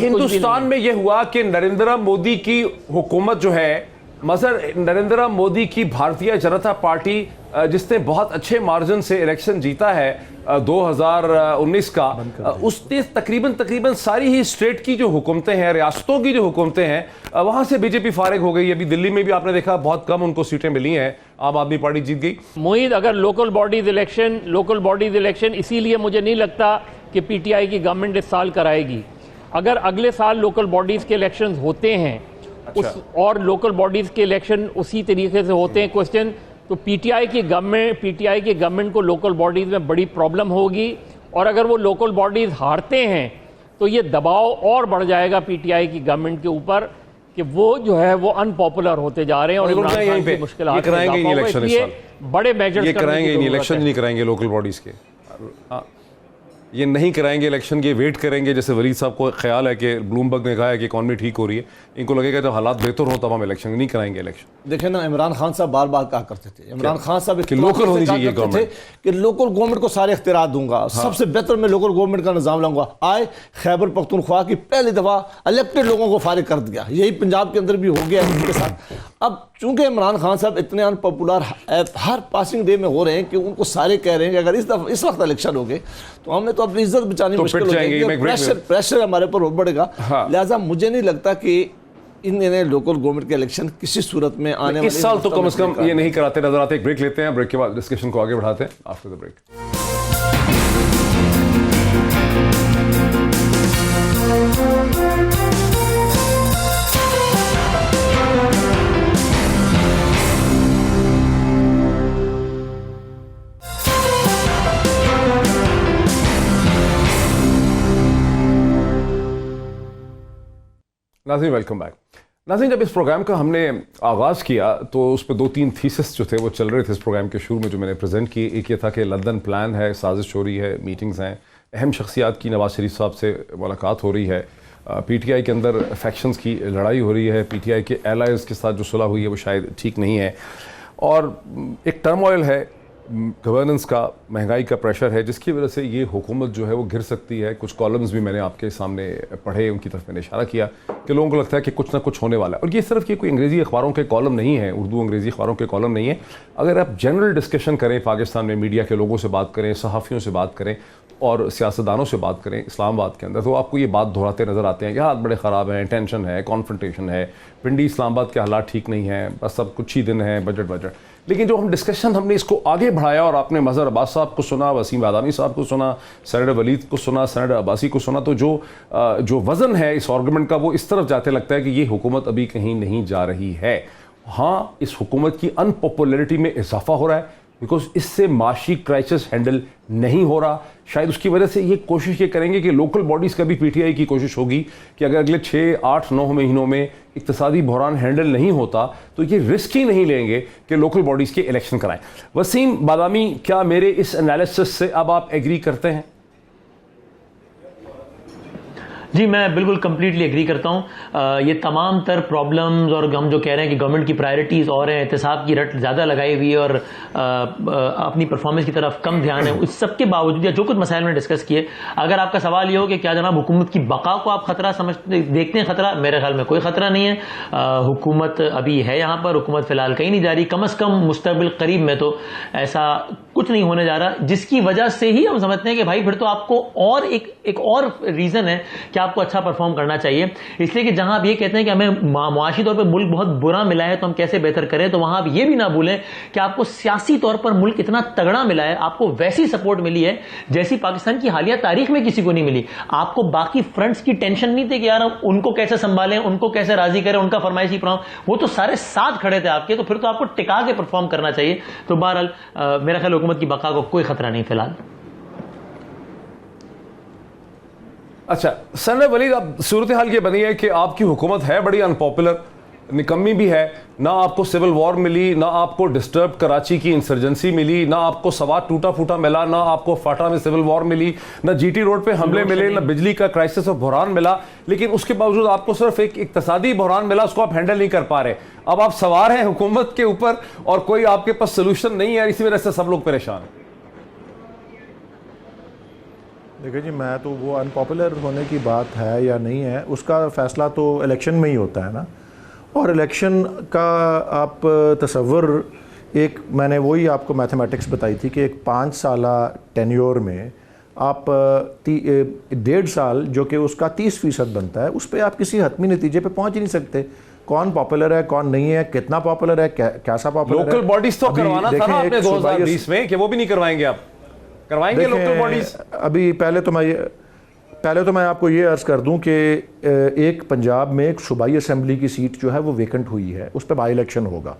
हिंदुस्तान में यह हुआ कि नरेंद्र मोदी की हुकूमत जो है, मसर नरेंद्र मोदी की भारतीय जनता पार्टी जिसने बहुत अच्छे मार्जिन से इलेक्शन जीता है 2019 का, उसने तकरीबन सारी ही स्टेट की जो हुकूमतें हैं, रियासतों की जो हुकूमतें हैं, वहां से बीजेपी फारिग हो गई। अभी दिल्ली में भी आपने देखा बहुत कम उनको सीटें मिली हैं, आम आदमी पार्टी जीत गई। मोहित, अगर लोकल बॉडीज इलेक्शन इसीलिए मुझे नहीं लगता कि PTI की गवर्नमेंट इस साल कराएगी। अगर अगले साल लोकल बॉडीज के इलेक्शन होते हैं, और लोकल बॉडीज के इलेक्शन उसी तरीके से होते हैं क्वेश्चन, तो PTI की गवर्नमेंट को लोकल बॉडीज में बड़ी प्रॉब्लम होगी। और अगर वो लोकल बॉडीज हारते हैं तो ये दबाव और बढ़ जाएगा PTI की गवर्नमेंट के ऊपर कि वो जो है वो अनपॉपुलर होते जा रहे हैं और इमरान खान की मुश्किलात बड़े मेजर्स इलेक्शन नहीं कराएंगे लोकल बॉडीज के, ये नहीं कराएंगे इलेक्शन, ये वेट करेंगे। जैसे वलीद साहब को ख्याल है कि ब्लूमबर्ग ने कहा है कि इकॉनमी ठीक हो रही है, इनको लगेगा जब हालात बेहतर हो तब हम इलेक्शन नहीं कराएंगे। इलेक्शन देखें ना, इमरान खान साहब बार बार कहा करते थे, इमरान खान साहब कि लोकल होनी चाहिए गवर्नमेंट, कि लोकल गवर्नमेंट को सारे इख्तियार दूंगा, सबसे बेहतर मैं लोकल गवर्नमेंट का निजाम लाऊंगा। आए खैबर पख्तूनख्वा की पहली दफा इलेक्टेड लोगों को फारिग कर दिया, यही पंजाब के अंदर भी हो गया उनके साथ। अब चूंकि इमरान खान साहब इतने अनपॉपुलर हर पासिंग डे में हो रहे हैं कि उनको सारे कह रहे हैं कि अगर इस वक्त इलेक्शन हो गए तो हमने तो अपनी इज्जत बचानी मुश्किल हो जाएगी, प्रेशर हमारे ऊपर बढ़ेगा। लिहाजा मुझे नहीं लगता कि इन्हें लोकल गवर्नमेंट के इलेक्शन किसी सूरत में आने वाले इस साल तो कम से कम ये नहीं कराते नजर आते। एक ब्रेक लेते हैं, ब्रेक के बाद डिस्कशन को आगे बढ़ाते हैं आफ्टर द ब्रेक। नाज़रीन वेलकम बैक। नाज़रीन, जब इस प्रोग्राम का हमने आगाज़ किया तो उस पर 2-3 थीसिस जो थे वो चल रहे थे इस प्रोग्राम के शुरू में, जो मैंने प्रेजेंट की। एक ये था कि लंदन प्लान है, साजिश हो रही है, मीटिंग्स हैं, अहम शख्सियात की नवाज शरीफ साहब से मुलाकात हो रही है, पीटीआई के अंदर फैक्शंस की लड़ाई हो रही है, पीटीआई के एलाइज के साथ जो सुलह हुई है वो शायद ठीक नहीं है, और एक टर्मोइल है गवर्नेंस का, महंगाई का प्रेशर है, जिसकी वजह से ये हुकूमत जो है वो गिर सकती है। कुछ कॉलम्स भी मैंने आपके सामने पढ़े, उनकी तरफ मैंने इशारा किया कि लोगों को लगता है कि कुछ ना कुछ होने वाला है। और ये सिर्फ कि कोई अंग्रेज़ी अखबारों के कॉलम नहीं है, उर्दू अंग्रेज़ी अखबारों के कॉलम नहीं है। अगर आप जनरल डिस्कशन करें पाकिस्तान में, मीडिया के लोगों से बात करें, सहाफ़ियों से बात करें और सियासतदानों से बात करें इस्लामाबाद के अंदर, तो आपको ये बात दोहराते नज़र आते हैं कि हालात बड़े ख़राब हैं, टेंशन है, कॉन्फ्रंटेशन है, पिंडी इस्लामाबाद के हालात ठीक नहीं हैं, बस सब कुछ ही दिन हैं, बजट। लेकिन जो हम डिस्कशन हमने इसको आगे बढ़ाया और आपने मज़हर अब्बास साहब को सुना, वसीम बादामी साहब को सुना, सेनेटर वलीद को सुना, सेनेटर अब्बासी को सुना, तो जो वज़न है इस आर्गूमेंट का वो इस तरफ जाते लगता है कि ये हुकूमत अभी कहीं नहीं जा रही है। हाँ, इस हुकूमत की अनपॉपुलरिटी में इजाफा हो रहा है बिकॉज इससे माशी क्राइसिस हैंडल नहीं हो रहा। शायद उसकी वजह से ये कोशिश ये करेंगे कि लोकल बॉडीज़ का भी पीटीआई की कोशिश होगी कि अगर अगले 6, 8, 9 महीनों में इक्तिसादी बहरान हैंडल नहीं होता तो ये रिस्क ही नहीं लेंगे कि लोकल बॉडीज़ के इलेक्शन कराएं। वसीम बादामी, क्या मेरे इस एनालिसिस से अब आप एग्री करते हैं? जी, मैं बिल्कुल कम्प्लीटली एग्री करता हूँ। ये तमाम तर प्रॉब्लम्स और हम जो कह रहे हैं कि गवर्नमेंट की प्रायोरिटीज़ और हैं, एहतसाब की रट ज़्यादा लगाई हुई है और अपनी परफॉर्मेंस की तरफ कम ध्यान है, उस सब के बावजूद या जो कुछ मसाइल में डिस्कस किए, अगर आपका सवाल ये हो कि क्या जनाब हुकूमत की बका को आप खतरा देखते हैं खतरा, मेरे ख्याल में कोई खतरा नहीं है। हुकूमत अभी है यहाँ पर, हुकूमत फ़िलहाल कहीं नहीं जा रही, कम अज़ कम मुस्तक़बिल करीब में तो ऐसा कुछ नहीं होने जा रहा, जिसकी वजह से ही हम समझते हैं कि भाई फिर तो आपको और एक और रीज़न है कि आपको अच्छा परफॉर्म करना चाहिए। इसलिए कि जहां आप ये कहते हैं कि हमें मुआशी तौर पे मुल्क बहुत बुरा मिला है तो हम कैसे बेहतर करें, तो वहां आप ये भी ना भूलें कि आपको सियासी तौर पर मुल्क इतना तगड़ा मिला है, आपको वैसी सपोर्ट मिली है जैसी पाकिस्तान की हालिया तारीख में किसी को नहीं मिली। आपको बाकी फ्रंट्स की टेंशन नहीं थी कि यार उनको कैसे संभालें, उनको कैसे राजी करें, उनका फरमाइशी प्रोग्राम, वो तो सारे साथ खड़े थे आपके, तो फिर तो आपको टिका के परफॉर्म करना चाहिए। तो बहरहाल मेरा ख्याल हुकूमत की बका को कोई खतरा नहीं फिलहाल। अच्छा सेनेटर वलीद, अब सूरत हाल ये बनी है कि आपकी हुकूमत है बड़ी अनपॉपुलर, निकम्मी भी है, ना आपको सिविल वॉर मिली, ना आपको डिस्टर्ब कराची की इंसर्जेंसी मिली, ना आपको सवात टूटा फूटा मिला, ना आपको फाटा में सिविल वॉर मिली, ना जीटी रोड पे हमले मिले, ना बिजली का क्राइसिस और बहरान मिला, लेकिन उसके बावजूद आपको सिर्फ एक इक्तिसादी बहरान मिला, उसको आप हैंडल नहीं कर पा रहे। अब आप सवार हैं हुकूमत के ऊपर और कोई आपके पास सोल्यूशन नहीं है, इसी वजह से सब लोग परेशान हैं। देखिए जी, मैं तो वो अनपॉपुलर होने की बात है या नहीं है उसका फ़ैसला तो इलेक्शन में ही होता है ना, और इलेक्शन का आप तसव्वुर, एक मैंने वही आपको मैथमेटिक्स बताई थी कि एक 5 साला टेन्योर में आप 1.5 साल जो कि उसका 30% बनता है, उस पर आप किसी हतमी नतीजे पे पहुंच ही नहीं सकते। कौन पॉपुलर है, कौन नहीं है, कितना पॉपुलर है, कैसा पॉपुलर है। लोकल बॉडीज तो करवाना था ना आपने 2020 में, कि वो भी नहीं करवाएंगे? आप करवाएंगे लोकल बॉडीज? अभी पहले तो मैं आपको ये अर्ज़ कर दूं कि एक पंजाब में एक सूबाई असम्बली की सीट जो है वो वेकेंट हुई है, उस पर बाई इलेक्शन होगा।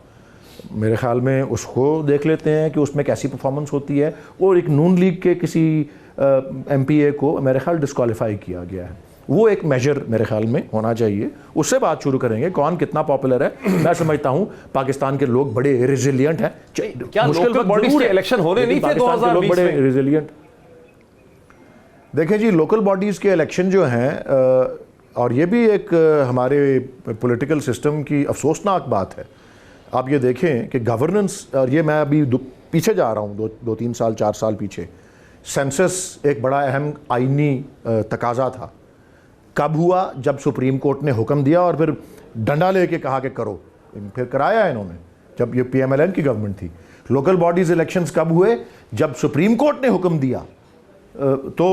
मेरे ख्याल में उसको देख लेते हैं कि उसमें कैसी परफॉर्मेंस होती है। और एक नून लीग के किसी MPA को मेरे ख्याल डिस्क्वालीफाई किया गया है, वो एक मेजर मेरे ख्याल में होना चाहिए। उससे बात शुरू करेंगे कौन कितना पॉपुलर है। मैं समझता हूं पाकिस्तान के लोग बड़े रिजिलियंट हैं। क्या लोकल बॉडीज के इलेक्शन होने नहीं थे 2020 में? लोग बड़े रिजिलियंट। देखें जी, लोकल बॉडीज़ के इलेक्शन जो हैं, और ये भी एक हमारे पॉलिटिकल सिस्टम की अफसोसनाक बात है। आप ये देखें कि गवर्नेंस, और ये मैं अभी पीछे जा रहा हूँ 2-3 साल 4 साल पीछे, सेंसस एक बड़ा अहम आइनी तकाजा था। कब हुआ? जब सुप्रीम कोर्ट ने हुक्म दिया और फिर डंडा लेके कहा कि करो, फिर कराया इन्होंने, जब ये PMLN की गवर्नमेंट थी। लोकल बॉडीज़ इलेक्शंस कब हुए? जब सुप्रीम कोर्ट ने हुक्म दिया। तो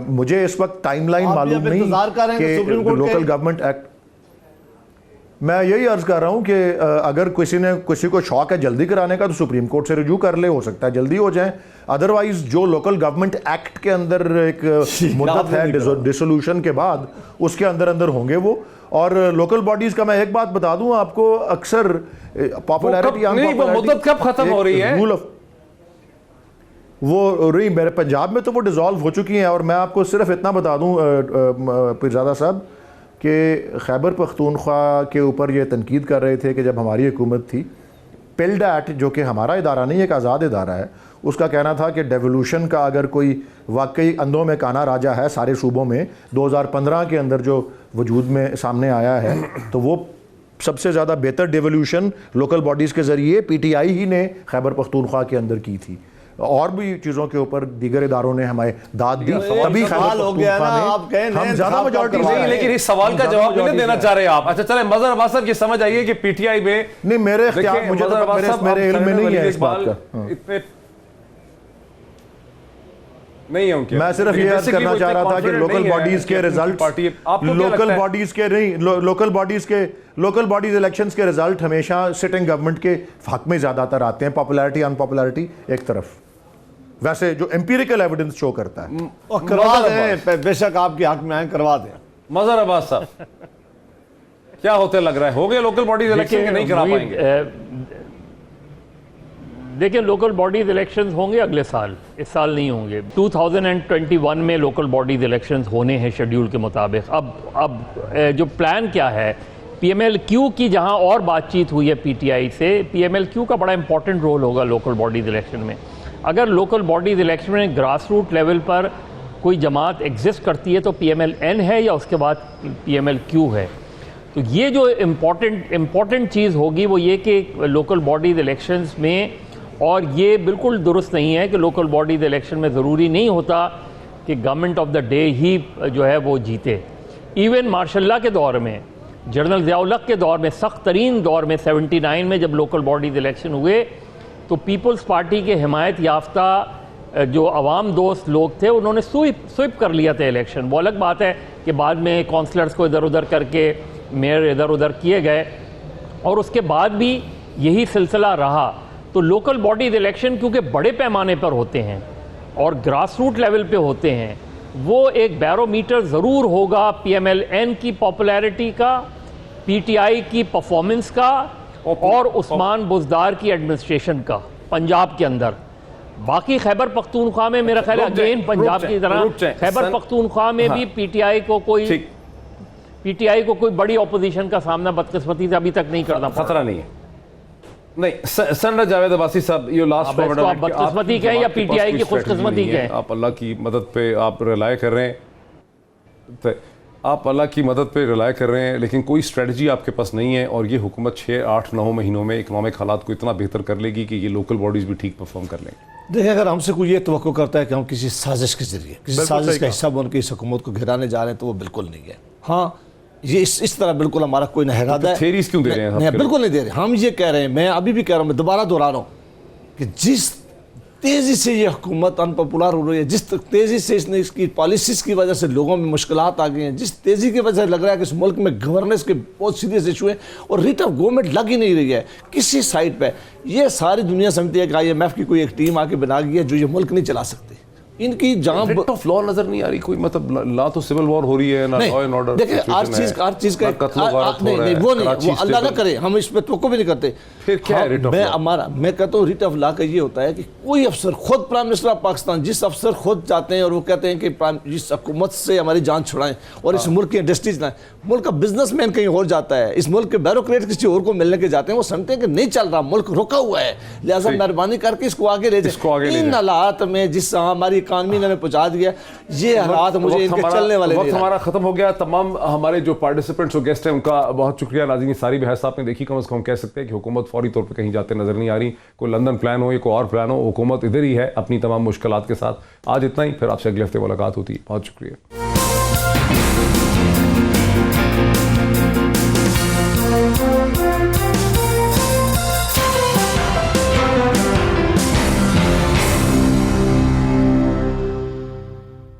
मुझे इस वक्त टाइमलाइन मालूम नहीं कि लोकल गवर्नमेंट एक्ट, मैं यही अर्ज कर रहा हूं कि अगर किसी को शौक है जल्दी कराने का तो सुप्रीम कोर्ट से रिव्यू कर ले, हो सकता है जल्दी हो जाए। अदरवाइज जो लोकल गवर्नमेंट एक्ट के अंदर एक मुद्दत है डिसोल्यूशन के बाद, उसके अंदर अंदर होंगे वो। और लोकल बॉडीज का मैं एक बात बता दूं आपको, अक्सर पॉपुलैरिटी मुद्दत कब खत्म हो रही है? रूल ऑफ वो रही मेरे पंजाब में तो वो डिसॉल्व हो चुकी हैं। और मैं आपको सिर्फ इतना बता दूं पीरजादा साहब कि खैबर पख्तूनख्वा के ऊपर ये तनकीद कर रहे थे कि जब हमारी हुकूमत थी, पेल्डैट जो कि हमारा इदारा नहीं, एक आज़ाद इदारा है, उसका कहना था कि डेवोल्यूशन का अगर कोई वाकई अंधों में काना राजा है सारे सूबों में, 2015 के अंदर जो वजूद में सामने आया है, तो वो सबसे ज़्यादा बेहतर डेवोल्यूशन लोकल बॉडीज़ के ज़रिए PTI ही ने खैबर पख्तूनख्वा के अंदर की थी। और भी चीज़ों के ऊपर दीगर इदारों ने हमें दाद दी, तभी सवाल हो गया ना, आप कहें हम ज़्यादा मेजॉरिटी नहीं, लेकिन इस सवाल का जवाब नहीं देना चाह रहे आप। अच्छा चले, मजहर अब्बास साहब ये समझ आइए कि PTI में नहीं, मेरे इख्तियार मुझे मेरे इल्म में नहीं है इस बात का। इतने नहीं है उनके। मैं सिर्फ ये अर्ज करना चाह रहा था कि लोकल बॉडीज के रिजल्ट, लोकल बॉडीज इलेक्शंस के रिजल्ट हमेशा सिटिंग गवर्नमेंट के हक में ज्यादातर आते हैं, पॉपुलैरिटी अनपॉपुलैरिटी एक तरफ, वैसे जो एम्पिरिकल एविडेंस शो करता है। और करवा दें, बेशक आपके हक में आए, करवा दें। मजहर अब्बास साहब क्या होते लग रहा है, हो गए लोकल बॉडीज इलेक्शन के नहीं करा पाएंगे? देखिए, लोकल बॉडीज इलेक्शंस होंगे अगले साल, इस साल नहीं होंगे। 2021 में लोकल बॉडीज इलेक्शंस होने हैं शेड्यूल के मुताबिक। अब जो प्लान क्या है, PMLQ की जहां और बातचीत हुई है PTI से, PMLQ का बड़ा इंपॉर्टेंट रोल होगा लोकल बॉडीज इलेक्शन में। अगर लोकल बॉडीज इलेक्शन में ग्रास रूट लेवल पर कोई जमात एग्जिस्ट करती है तो PMLN है या उसके बाद PMLQ है। तो ये जो इम्पॉर्टेंट चीज़ होगी वो ये कि लोकल बॉडीज इलेक्शंस में, और ये बिल्कुल दुरुस्त नहीं है कि लोकल बॉडीज इलेक्शन में ज़रूरी नहीं होता कि गवर्नमेंट ऑफ द डे ही जो है वो जीते। इवन मार्शल लॉ के दौर में, जनरल ज़िया-उल हक के दौर में, सख्त तरीन दौर में 79 में जब लोकल बॉडीज इलेक्शन हुए तो पीपल्स पार्टी के हिमायत याफ्ता जो अवाम दोस्त लोग थे उन्होंने स्वीप कर लिया था इलेक्शन। वो अलग बात है कि बाद में काउंसलर्स को इधर उधर करके मेयर इधर उधर किए गए, और उसके बाद भी यही सिलसिला रहा। तो लोकल बॉडीज इलेक्शन क्योंकि बड़े पैमाने पर होते हैं और ग्रास रूट लेवल पे होते हैं, वो एक बैरोमीटर ज़रूर होगा PMLN की पॉपुलैरिटी का, PTI की परफॉर्मेंस का, और उस्मान बुज़दार की एडमिनिस्ट्रेशन का पंजाब के अंदर। बाकी खैबर पख्तूनख्वा में मेरा ख्याल है अगेन पंजाब की तरह खैबर पख्तूनख्वा में भी PTI को कोई बड़ी ऑपोजिशन का सामना बदकिस्मती से अभी तक नहीं करना पड़ा। खतरा नहीं है। नहीं, सनरा जावेद अब्बासी साहब, ये लास्ट आप बदकिस्मती कहें या PTI की खुशकिस्मती कहें, आप अल्लाह की मदद पे आप रिलाय कर रहे हैं, तो आप अल्लाह की मदद पे रिलाय कर रहे हैं, लेकिन कोई स्ट्रेटजी आपके पास नहीं है, और ये हुकूमत 6, 8, 9 महीनों में इकोनॉमिक हालात को इतना बेहतर कर लेगी कि ये लोकल बॉडीज़ भी ठीक परफॉर्म कर लेंगे। देखिए, अगर हमसे कोई ये तवक्को करता है कि हम किसी साजिश के जरिए, किसी साजिश का हिस्सा बनकर इस हुकूमत को गिराने जा रहे हैं, तो वो बिल्कुल नहीं है। हाँ, ये इस तरह बिल्कुल हमारा कोई न इरादा है। थेरीज क्यों दे रहे हैं? नहीं, बिल्कुल नहीं दे रहे। हम ये कह रहे हैं, मैं अभी भी कह रहा हूँ, मैं दोबारा दोहरा रहा हूँ कि जिस तेज़ी से ये हुकूमत अनपॉपुलर हो रही है, जिस तेज़ी से इसकी पॉलिसीज़ की वजह से लोगों में मुश्किलात आ गई हैं, जिस तेज़ी की वजह से लग रहा है कि इस मुल्क में गवर्नेंस के बहुत सीरियस इशू है और रिट ऑफ गवर्नमेंट लग ही नहीं रही है किसी साइड पे। ये सारी दुनिया समझती है कि IMF की कोई एक टीम आके बना गई है जो ये मुल्क नहीं चला सकती। इनकी जहां रेट ऑफ लॉ नजर नहीं आ रही कोई, मतलब ना तो सिविल वॉर हो रही है, ना लॉ एंड ऑर्डर। देखिए, हर चीज का नहीं, वो अल्लाह ना करे, हम इस पे तो भी नहीं करते। फिर क्या है रेट ऑफ लॉ? मैं कहता हूँ रिट ऑफ लॉ का ये होता है कि कोई अफसर, खुद प्राइम मिनिस्टर ऑफ पाकिस्तान, जिस अफसर खुद जाते हैं और वो कहते हैं कि इस हुकूमत से हमारी जान छुड़ाएं और इस मुल्क की इंडस्ट्रीज लाएं, मुल्क का बिजनेसमैन कहीं और जाता है, इस मुल्क के ब्यूरोक्रेट किसी और को मिलने के जाते हैं, वो समझते हैं कि नहीं चल रहा, मुल्क रुका हुआ है, लिहाजा मेहरबानी करके इसको आगे ले जाए। इन हालात में जिस हमारी इकानमी ने पहुंचा दिया, ये हालात मुझे इनके चलने वाले वक्त हमारा खत्म हो गया। तमाम हमारे जो पार्टिसिपेंट्स और गेस्ट हैं उनका बहुत शुक्रिया। नाज़रीन, सारी बहस आपने देखी, कम से कम कह सकते हैं कि हुकूमत फौरी तौर पर कहीं जाते नजर नहीं आ रही। कोई लंदन प्लान हो या कोई और प्लान हो, हुकूमत इधर ही है अपनी तमाम मुश्किलात के साथ। आज इतना ही, फिर आपसे अगले हफ्ते मुलाकात होती है। बहुत शुक्रिया।